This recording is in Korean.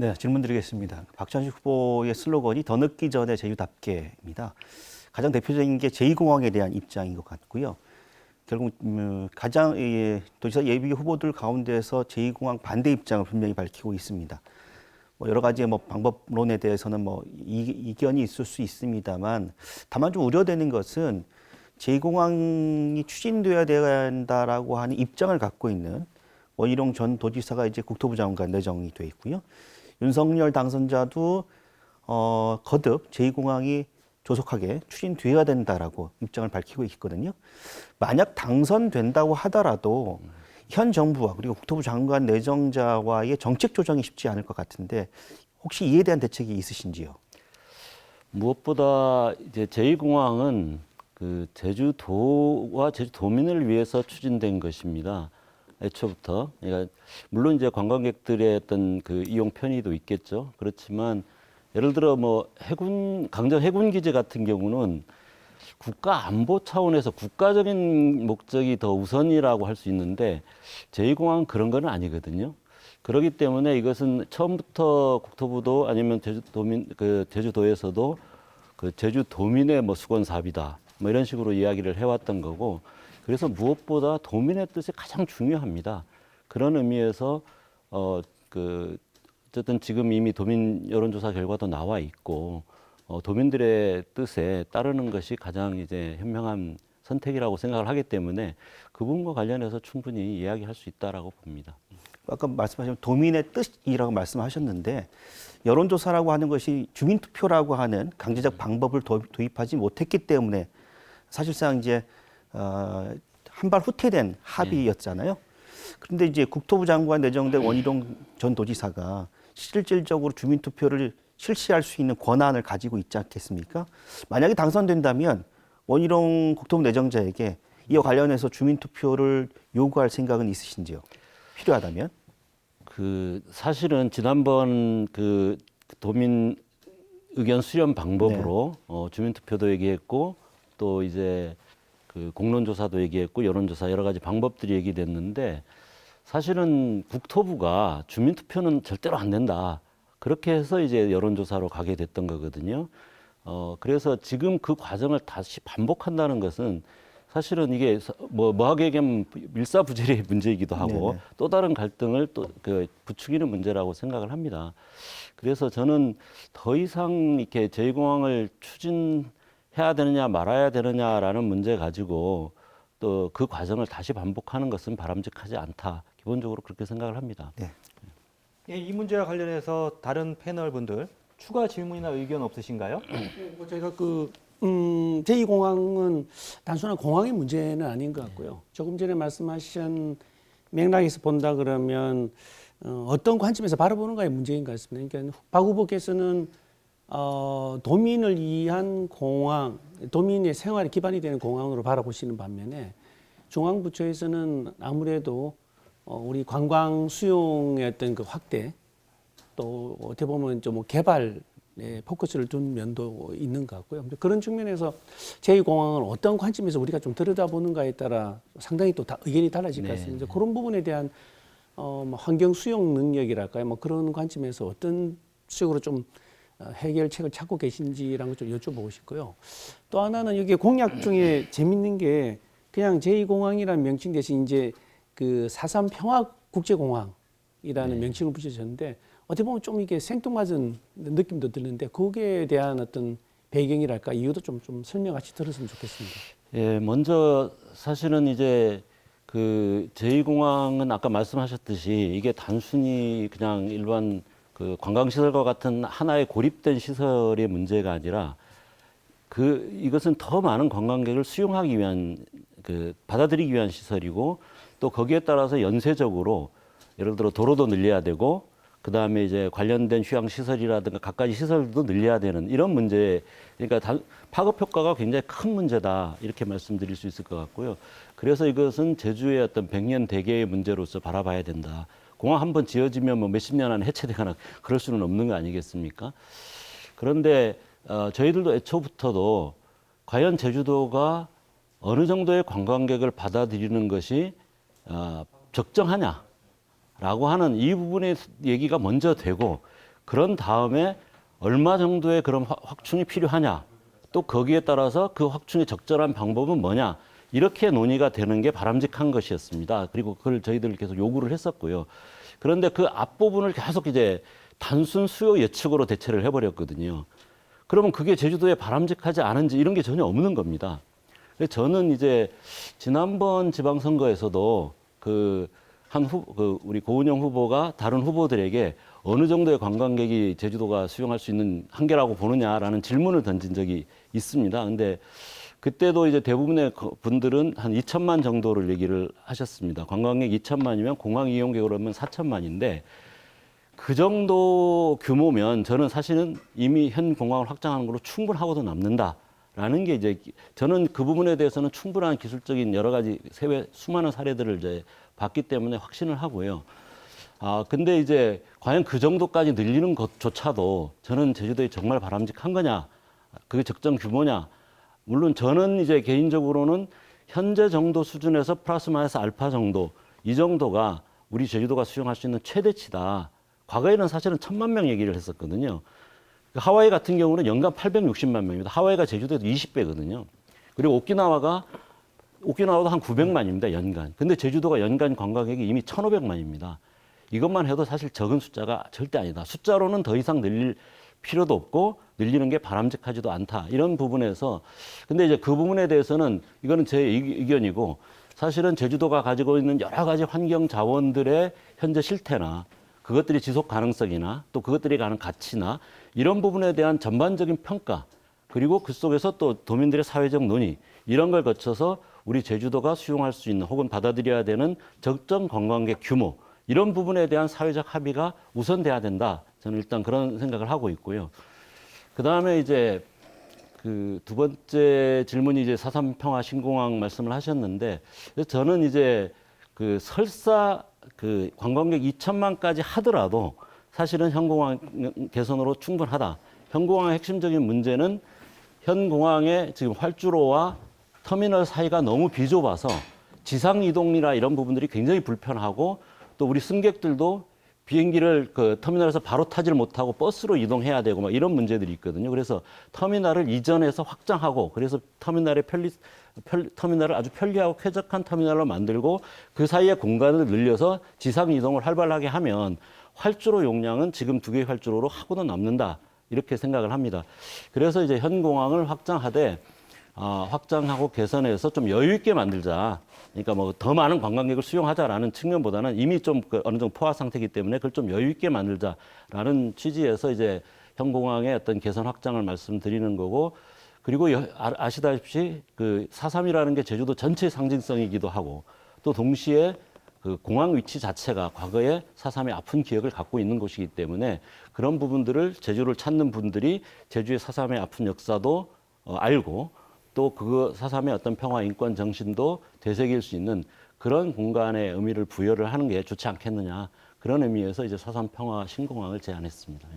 네, 질문 드리겠습니다. 박찬식 후보의 슬로건이 더 늦기 전에 제주답게입니다. 가장 대표적인 게 제2공항에 대한 입장인 것 같고요. 결국 가장 도지사 예비 후보들 가운데서 제2공항 반대 입장을 분명히 밝히고 있습니다. 뭐 여러 가지 방법론에 대해서는 이견이 있을 수 있습니다만, 다만 좀 우려되는 것은 제2공항이 추진돼야 된다라고 하는 입장을 갖고 있는 원희룡 전 도지사가 이제 국토부 장관 내정이 돼 있고요. 윤석열 당선자도 거듭 제2공항이 조속하게 추진돼야 된다라고 입장을 밝히고 있거든요. 만약 당선된다고 하더라도 현 정부와 그리고 국토부 장관 내정자와의 정책 조정이 쉽지 않을 것 같은데 혹시 이에 대한 대책이 있으신지요? 무엇보다 이제 제2공항은 그 제주도와 제주도민을 위해서 추진된 것입니다. 애초부터. 그러니까 물론 이제 관광객들의 어떤 그 이용 편의도 있겠죠. 그렇지만 예를 들어 강정 해군 기지 같은 경우는 국가 안보 차원에서 국가적인 목적이 더 우선이라고 할 수 있는데 제2공항은 그런 건 아니거든요. 그렇기 때문에 이것은 처음부터 국토부도 아니면 제주도에서도 그 제주도민의 수건 사업이다. 이런 식으로 이야기를 해왔던 거고, 그래서 무엇보다 도민의 뜻이 가장 중요합니다. 그런 의미에서 어쨌든 지금 이미 도민 여론조사 결과도 나와 있고 도민들의 뜻에 따르는 것이 가장 이제 현명한 선택이라고 생각을 하기 때문에 그 부분과 관련해서 충분히 이야기할 수 있다라고 봅니다. 아까 말씀하신 도민의 뜻이라고 말씀하셨는데 여론조사라고 하는 것이 주민투표라고 하는 강제적 방법을 도입하지 못했기 때문에 사실상 이제 한 발 후퇴된 합의였잖아요. 그런데 이제 국토부 장관 내정된 원희룡 전 도지사가 실질적으로 주민투표를 실시할 수 있는 권한을 가지고 있지 않겠습니까? 만약에 당선된다면 원희룡 국토부 내정자에게 이와 관련해서 주민투표를 요구할 생각은 있으신지요? 필요하다면? 사실은 지난번 그 도민 의견 수렴 방법으로 주민투표도 얘기했고 또 이제 그 공론조사도 얘기했고 여론조사 여러 가지 방법들이 얘기됐는데 사실은 국토부가 주민투표는 절대로 안 된다. 그렇게 해서 이제 여론조사로 가게 됐던 거거든요. 그래서 지금 그 과정을 다시 반복한다는 것은 사실은 이게 뭐하게 얘기하면 일사부재리의 문제이기도 하고 네네. 또 다른 갈등을 부추기는 문제라고 생각을 합니다. 그래서 저는 더 이상 이렇게 제2공항을 추진해야 되느냐 말아야 되느냐라는 문제 가지고 또 그 과정을 다시 반복하는 것은 바람직하지 않다. 기본적으로 그렇게 생각을 합니다. 네. 예, 이 문제와 관련해서 다른 패널 분들 추가 질문이나 의견 없으신가요? 제가 제2공항은 단순한 공항의 문제는 아닌 것 같고요. 조금 전에 말씀하신 맥락에서 본다 그러면 어떤 관점에서 바라보는가의 문제인 것 같습니다. 그러니까 박 후보께서는 도민을 위한 공항, 도민의 생활에 기반이 되는 공항으로 바라보시는 반면에 중앙부처에서는 아무래도 우리 관광 수용의 어떤 그 확대 또 어떻게 보면 좀 개발에 포커스를 둔 면도 있는 것 같고요. 그런 측면에서 제2공항을 어떤 관점에서 우리가 좀 들여다보는가에 따라 상당히 또 의견이 달라질 것 같습니다. 그런 부분에 대한 환경 수용 능력이랄까요? 그런 관점에서 어떤 식으로 좀 해결책을 찾고 계신지라는 걸 좀 여쭤보고 싶고요. 또 하나는 이게 공약 중에 재밌는 게 그냥 제2공항이라는 명칭 대신 이제 그 4.3 평화국제공항이라는 명칭을 붙여졌는데 어떻게 보면 좀 이게 생뚱맞은 느낌도 드는데 거기에 대한 어떤 배경이랄까 이유도 좀 설명같이 들었으면 좋겠습니다. 예, 먼저 사실은 이제 그 제2공항은 아까 말씀하셨듯이 이게 단순히 그냥 일반 그 관광시설과 같은 하나의 고립된 시설의 문제가 아니라 이것은 더 많은 관광객을 수용하기 위한 받아들이기 위한 시설이고 또 거기에 따라서 연쇄적으로 예를 들어 도로도 늘려야 되고 그 다음에 이제 관련된 휴양시설이라든가 갖가지 시설도 늘려야 되는 이런 문제, 그러니까 파급 효과가 굉장히 큰 문제다 이렇게 말씀드릴 수 있을 것 같고요. 그래서 이것은 제주의 어떤 백년 대계의 문제로서 바라봐야 된다. 공항 한번 지어지면 몇십 년 안에 해체되거나 그럴 수는 없는 거 아니겠습니까? 그런데 저희들도 애초부터도 과연 제주도가 어느 정도의 관광객을 받아들이는 것이 적정하냐라고 하는 이 부분의 얘기가 먼저 되고 그런 다음에 얼마 정도의 그런 확충이 필요하냐, 또 거기에 따라서 그 확충의 적절한 방법은 뭐냐, 이렇게 논의가 되는 게 바람직한 것이었습니다. 그리고 그걸 저희들 계속 요구를 했었고요. 그런데 그 앞부분을 계속 이제 단순 수요 예측으로 대체를 해버렸거든요. 그러면 그게 제주도에 바람직하지 않은지 이런 게 전혀 없는 겁니다. 그래서 저는 이제 지난번 지방선거에서도 우리 고은영 후보가 다른 후보들에게 어느 정도의 관광객이 제주도가 수용할 수 있는 한계라고 보느냐라는 질문을 던진 적이 있습니다. 근데 그때도 이제 대부분의 분들은 한 2천만 정도를 얘기를 하셨습니다. 관광객 2천만이면 공항 이용객으로 하면 4천만인데 그 정도 규모면 저는 사실은 이미 현 공항을 확장하는 걸로 충분하고도 남는다라는 게 이제 저는 그 부분에 대해서는 충분한 기술적인 여러 가지 수많은 사례들을 이제 봤기 때문에 확신을 하고요. 근데 이제 과연 그 정도까지 늘리는 것조차도 저는 제주도에 정말 바람직한 거냐, 그게 적정 규모냐. 물론 저는 이제 개인적으로는 현재 정도 수준에서 플러스 마이너스 알파 정도, 이 정도가 우리 제주도가 수용할 수 있는 최대치다. 과거에는 사실은 1,000만 명 얘기를 했었거든요. 하와이 같은 경우는 연간 860만 명입니다. 하와이가 제주도에도 20배거든요. 그리고 오키나와도 한 900만입니다, 연간. 근데 제주도가 연간 관광객이 이미 1,500만입니다. 이것만 해도 사실 적은 숫자가 절대 아니다. 숫자로는 더 이상 늘릴 필요도 없고 늘리는 게 바람직하지도 않다. 이런 부분에서 근데 이제 그 부분에 대해서는 이거는 제 의견이고 사실은 제주도가 가지고 있는 여러 가지 환경 자원들의 현재 실태나 그것들이 지속 가능성이나 또 그것들이 가는 가치나 이런 부분에 대한 전반적인 평가 그리고 그 속에서 또 도민들의 사회적 논의 이런 걸 거쳐서 우리 제주도가 수용할 수 있는 혹은 받아들여야 되는 적정 관광객 규모 이런 부분에 대한 사회적 합의가 우선돼야 된다. 저는 일단 그런 생각을 하고 있고요. 그 다음에 이제 그 두 번째 질문이 이제 4.3 평화 신공항 말씀을 하셨는데 저는 이제 그 설사 그 관광객 2천만까지 하더라도 사실은 현공항 개선으로 충분하다. 현공항의 핵심적인 문제는 현공항의 지금 활주로와 터미널 사이가 너무 비좁아서 지상 이동이나 이런 부분들이 굉장히 불편하고 또 우리 승객들도 비행기를 그 터미널에서 바로 타지를 못하고 버스로 이동해야 되고 막 이런 문제들이 있거든요. 그래서 터미널을 이전해서 확장하고 그래서 터미널을 아주 편리하고 쾌적한 터미널로 만들고 그 사이에 공간을 늘려서 지상 이동을 활발하게 하면 활주로 용량은 지금 두 개의 활주로로 하고도 남는다. 이렇게 생각을 합니다. 그래서 이제 현 공항을 확장하고 개선해서 좀 여유 있게 만들자. 그러니까 뭐 더 많은 관광객을 수용하자라는 측면보다는 이미 좀 어느 정도 포화 상태이기 때문에 그걸 좀 여유 있게 만들자라는 취지에서 이제 현 공항의 어떤 개선 확장을 말씀드리는 거고 그리고 아시다시피 그 4.3이라는 게 제주도 전체의 상징성이기도 하고 또 동시에 그 공항 위치 자체가 과거에 4.3의 아픈 기억을 갖고 있는 곳이기 때문에 그런 부분들을 제주를 찾는 분들이 제주의 4.3의 아픈 역사도 알고 또 그 4.3의 어떤 평화 인권 정신도 되새길 수 있는 그런 공간의 의미를 부여를 하는 게 좋지 않겠느냐 그런 의미에서 이제 4.3 평화 신공항을 제안했습니다.